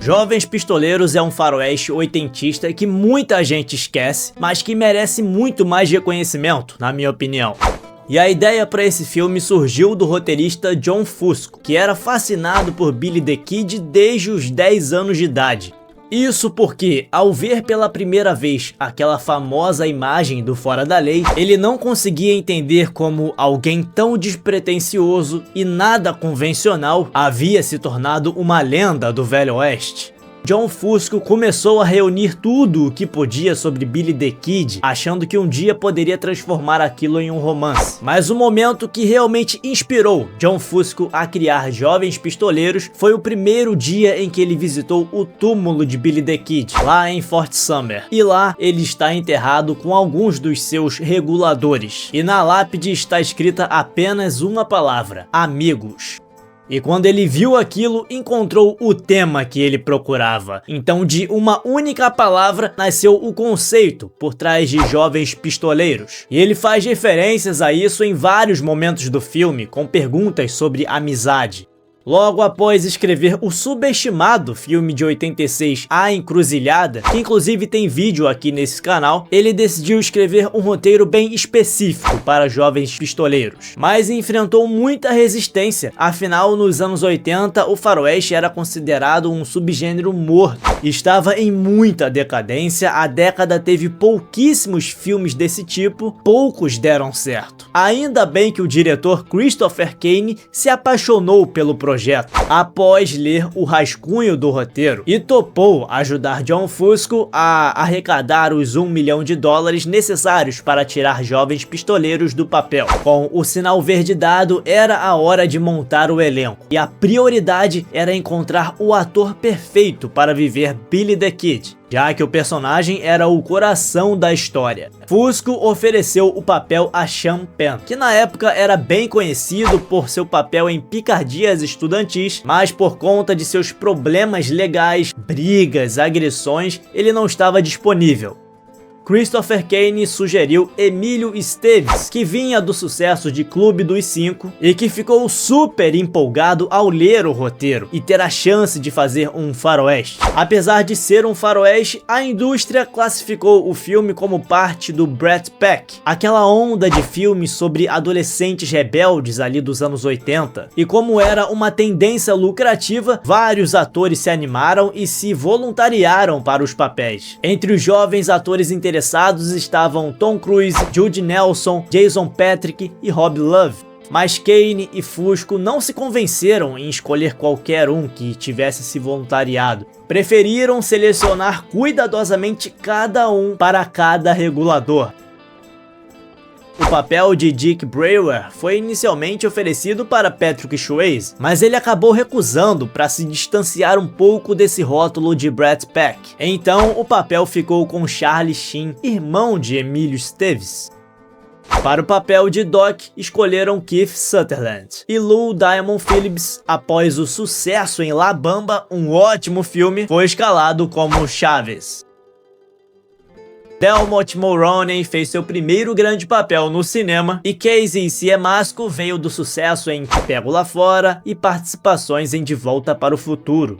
Jovens Pistoleiros é um faroeste oitentista que muita gente esquece, mas que merece muito mais reconhecimento, na minha opinião. E a ideia para esse filme surgiu do roteirista John Fusco, que era fascinado por Billy the Kid desde os 10 anos de idade. Isso porque, ao ver pela primeira vez aquela famosa imagem do Fora da Lei, ele não conseguia entender como alguém tão despretensioso e nada convencional havia se tornado uma lenda do Velho Oeste. John Fusco começou a reunir tudo o que podia sobre Billy the Kid, achando que um dia poderia transformar aquilo em um romance. Mas o momento que realmente inspirou John Fusco a criar Jovens Pistoleiros foi o primeiro dia em que ele visitou o túmulo de Billy the Kid, lá em Fort Summer. E lá ele está enterrado com alguns dos seus reguladores. E na lápide está escrita apenas uma palavra: amigos. E quando ele viu aquilo, encontrou o tema que ele procurava. Então, de uma única palavra, nasceu o conceito por trás de Jovens Pistoleiros. E ele faz referências a isso em vários momentos do filme, com perguntas sobre amizade. Logo após escrever o subestimado filme de 86 A Encruzilhada, que inclusive tem vídeo aqui nesse canal, ele decidiu escrever um roteiro bem específico para Jovens Pistoleiros. Mas enfrentou muita resistência, afinal nos anos 80 o faroeste era considerado um subgênero morto e estava em muita decadência. A década teve pouquíssimos filmes desse tipo, poucos deram certo. Ainda bem que o diretor Christopher Kane se apaixonou pelo projeto após ler o rascunho do roteiro e topou ajudar John Fusco a arrecadar os $1 milhão necessários para tirar Jovens Pistoleiros do papel. Com o sinal verde dado, era a hora de montar o elenco e a prioridade era encontrar o ator perfeito para viver Billy the Kid, já que o personagem era o coração da história. Fusco ofereceu o papel a Sean Penn, que na época era bem conhecido por seu papel em Picardias Estudantis, mas por conta de seus problemas legais, brigas, agressões, ele não estava disponível. Christopher Kane sugeriu Emílio Esteves, que vinha do sucesso de Clube dos Cinco e que ficou super empolgado ao ler o roteiro e ter a chance de fazer um faroeste. Apesar de ser um faroeste, a indústria classificou o filme como parte do Brat Pack, aquela onda de filmes sobre adolescentes rebeldes ali dos anos 80. E como era uma tendência lucrativa, vários atores se animaram e se voluntariaram para os papéis. Entre os jovens atores interessados estavam Tom Cruise, Judd Nelson, Jason Patric e Rob Love. Mas Kane e Fusco não se convenceram em escolher qualquer um que tivesse se voluntariado. Preferiram selecionar cuidadosamente cada um para cada regulador. O papel de Dick Brewer foi inicialmente oferecido para Patrick Swayze, mas ele acabou recusando para se distanciar um pouco desse rótulo de Brat Pack. Então o papel ficou com Charlie Sheen, irmão de Emílio Esteves. Para o papel de Doc, escolheram Keith Sutherland. E Lou Diamond Phillips, após o sucesso em La Bamba, um ótimo filme, foi escalado como Chaves. Dermot Mulroney fez seu primeiro grande papel no cinema e Casey Siemaszko veio do sucesso em Te Pego Lá Fora e participações em De Volta para o Futuro.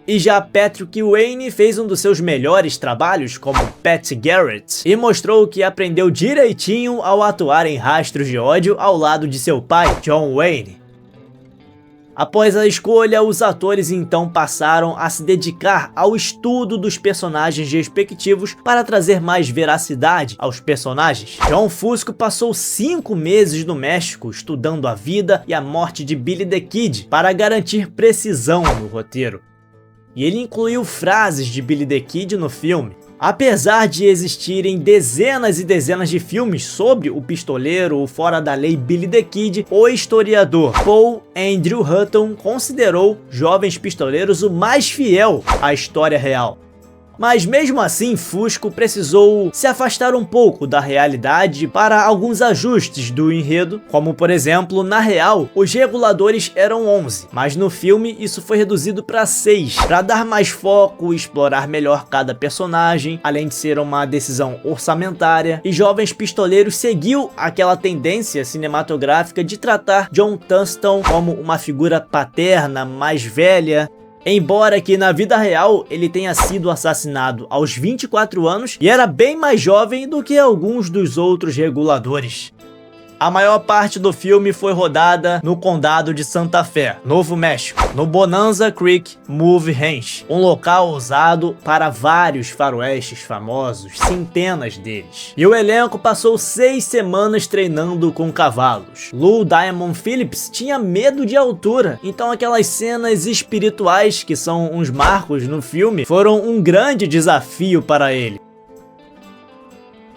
E já Patrick Wayne fez um dos seus melhores trabalhos como Pat Garrett e mostrou que aprendeu direitinho ao atuar em Rastros de Ódio ao lado de seu pai, John Wayne. Após a escolha, os atores então passaram a se dedicar ao estudo dos personagens respectivos para trazer mais veracidade aos personagens. John Fusco passou 5 meses no México estudando a vida e a morte de Billy the Kid para garantir precisão no roteiro. E ele incluiu frases de Billy the Kid no filme. Apesar de existirem dezenas e dezenas de filmes sobre o pistoleiro ou fora da lei Billy the Kid, o historiador Paul Andrew Hutton considerou Jovens Pistoleiros o mais fiel à história real. Mas mesmo assim, Fusco precisou se afastar um pouco da realidade para alguns ajustes do enredo, como por exemplo, na real, os reguladores eram 11, mas no filme isso foi reduzido para 6, para dar mais foco e explorar melhor cada personagem, além de ser uma decisão orçamentária, e Jovens Pistoleiros seguiu aquela tendência cinematográfica de tratar John Thurston como uma figura paterna, mais velha, Embora que na vida real ele tenha sido assassinado aos 24 anos e era bem mais jovem do que alguns dos outros reguladores. A maior parte do filme foi rodada no condado de Santa Fé, Novo México, no Bonanza Creek Movie Ranch, um local usado para vários faroestes famosos, centenas deles. E o elenco passou 6 semanas treinando com cavalos. Lou Diamond Phillips tinha medo de altura, então aquelas cenas espirituais que são uns marcos no filme foram um grande desafio para ele.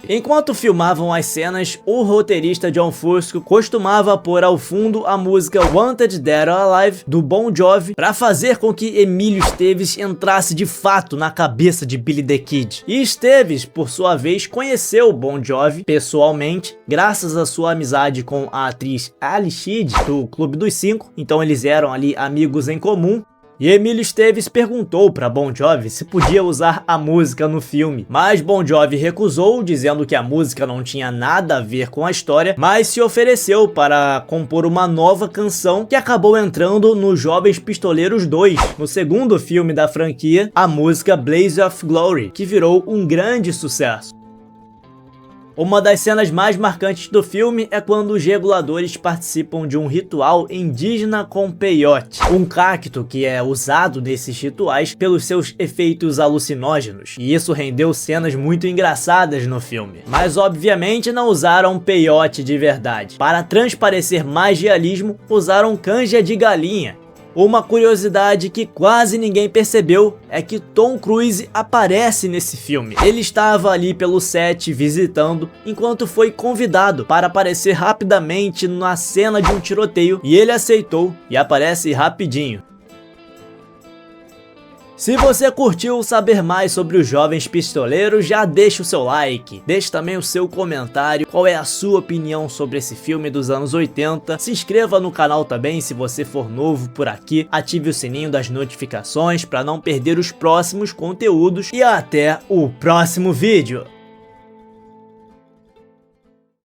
Enquanto filmavam as cenas, o roteirista John Fusco costumava pôr ao fundo a música Wanted Dead or Alive do Bon Jovi para fazer com que Emílio Esteves entrasse de fato na cabeça de Billy the Kid. E Esteves, por sua vez, conheceu Bon Jovi pessoalmente, graças à sua amizade com a atriz Ali Sheedy do Clube dos Cinco, então eles eram ali amigos em comum. E Emílio Esteves perguntou para Bon Jovi se podia usar a música no filme, mas Bon Jovi recusou, dizendo que a música não tinha nada a ver com a história, mas se ofereceu para compor uma nova canção que acabou entrando no Jovens Pistoleiros 2, no segundo filme da franquia, a música Blaze of Glory, que virou um grande sucesso. Uma das cenas mais marcantes do filme é quando os reguladores participam de um ritual indígena com peyote, um cacto que é usado nesses rituais pelos seus efeitos alucinógenos, e isso rendeu cenas muito engraçadas no filme. Mas obviamente não usaram peyote de verdade. Para transparecer mais realismo, usaram canja de galinha. Uma curiosidade que quase ninguém percebeu é que Tom Cruise aparece nesse filme. Ele estava ali pelo set visitando, enquanto foi convidado para aparecer rapidamente na cena de um tiroteio, e ele aceitou e aparece rapidinho. Se você curtiu saber mais sobre os Jovens Pistoleiros, já deixa o seu like, deixe também o seu comentário, qual é a sua opinião sobre esse filme dos anos 80, se inscreva no canal também se você for novo por aqui, ative o sininho das notificações para não perder os próximos conteúdos e até o próximo vídeo!